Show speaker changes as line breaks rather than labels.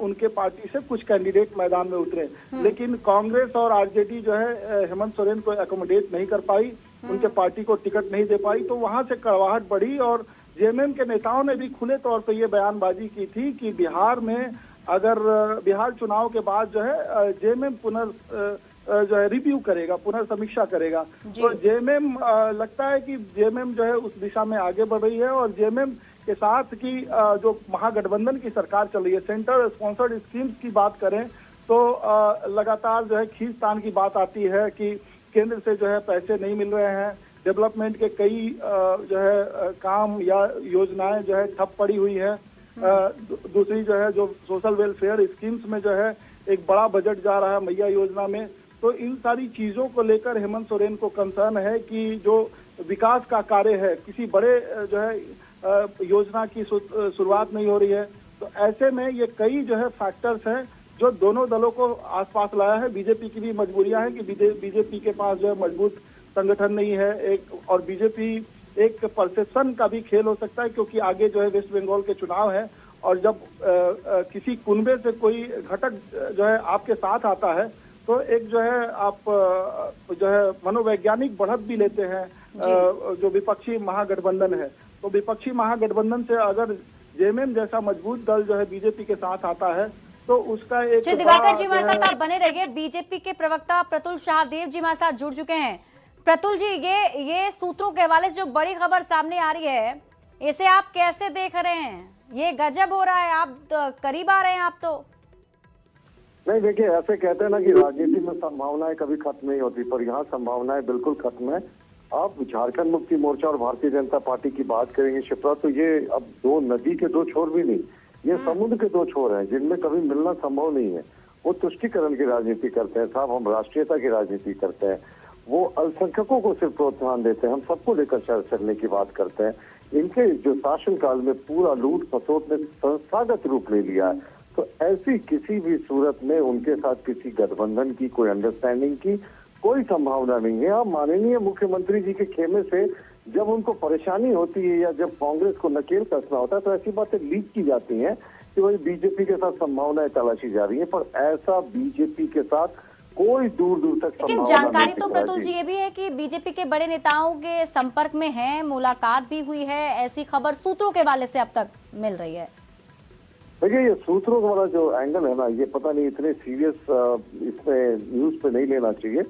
उनके पार्टी से कुछ कैंडिडेट मैदान में उतरे, लेकिन कांग्रेस और आरजेडी जो है हेमंत सोरेन को एकोमोडेट नहीं कर पाई, उनके पार्टी को टिकट नहीं दे पाई। तो वहां से कड़वाहट बढ़ी और जेएमएम के नेताओं ने भी खुले तौर पर यह बयानबाजी की थी कि बिहार में अगर बिहार चुनाव के बाद जो है जेएमएम जो है रिव्यू करेगा, पुनर्समीक्षा करेगा। तो जेएमएम लगता है कि जेएमएम जो है उस दिशा में आगे बढ़ रही है और जेएमएम के साथ की जो महागठबंधन की सरकार चल रही है, सेंटर स्पॉन्सर्ड स्कीम्स की बात करें तो लगातार जो है खींचतान की बात आती है कि केंद्र से जो है पैसे नहीं मिल रहे हैं, डेवलपमेंट के कई जो है काम या योजनाएं जो है ठप पड़ी हुई है। दूसरी जो है जो सोशल वेलफेयर स्कीम्स में जो है एक बड़ा बजट जा रहा है मैया योजना में। तो इन सारी चीजों को लेकर हेमंत सोरेन को कंसर्न है कि जो विकास का कार्य है, किसी बड़े जो है योजना की शुरुआत नहीं हो रही है। तो ऐसे में ये कई जो है फैक्टर्स हैं जो दोनों दलों को आसपास लाया है। बीजेपी की भी मजबूरियां हैं कि बीजेपी के पास जो है मजबूत संगठन नहीं है एक, और बीजेपी एक परसेप्शन का भी खेल हो सकता है क्योंकि आगे जो है वेस्ट बंगाल के चुनाव है और जब किसी कुनबे से कोई घटक जो है आपके साथ आता है तो एक जो है आप जो है मनोवैज्ञानिक बढ़त भी लेते हैं जो विपक्षी महागठबंधन है। तो विपक्षी महागठबंधन से अगर जेएमएम जैसा मजबूत दल जो है बीजेपी के साथ आता है तो उसका एक
दिवाकर जी हमारे साथ आप बने रहिए। बीजेपी के प्रवक्ता प्रतुल शाहदेव जी हमारे साथ जुड़ चुके हैं। प्रतुल जी, ये सूत्रों के हवाले से जो बड़ी खबर सामने आ रही है, इसे आप कैसे देख रहे हैं? ये गजब हो रहा है, आप करीब आ रहे हैं आप तो।
नहीं, देखिए ऐसे कहते हैं ना कि राजनीति में संभावनाएं कभी खत्म नहीं होती, पर यहाँ संभावनाएं बिल्कुल खत्म है। आप झारखंड मुक्ति मोर्चा और भारतीय जनता पार्टी की बात करेंगे शिप्रा, तो ये अब दो नदी के दो छोर भी नहीं, ये समुद्र के दो छोर हैं जिनमें कभी मिलना संभव नहीं है। वो तुष्टीकरण की राजनीति करते हैं साहब, हम राष्ट्रीयता की राजनीति करते हैं। वो अल्पसंख्यकों को सिर्फ प्रोत्साहन देते हैं, हम सबको लेकर चलने की बात करते हैं। इनके जो शासनकाल में पूरा लूट खसोट ने संस्थागत रूप ले लिया है। तो ऐसी किसी भी सूरत में उनके साथ किसी गठबंधन की, कोई अंडरस्टैंडिंग की कोई संभावना नहीं है। अब माननीय मुख्यमंत्री जी के खेमे से जब उनको परेशानी होती है या जब कांग्रेस को नकेल कसना होता है तो ऐसी बातें लीक की जाती हैं कि वही बीजेपी के साथ संभावनाएं तलाशी जा रही है, पर ऐसा बीजेपी के साथ कोई दूर दूर तक
लेकिन जानकारी तो प्रतुल जी ये भी है कि बीजेपी के बड़े नेताओं के संपर्क में हैं, मुलाकात भी हुई है, ऐसी खबर सूत्रों के हवाले से अब तक मिल रही है।
देखिए ये सूत्रों वाला जो एंगल है ना, ये पता नहीं इतने सीरियस इसमें न्यूज पे नहीं लेना चाहिए।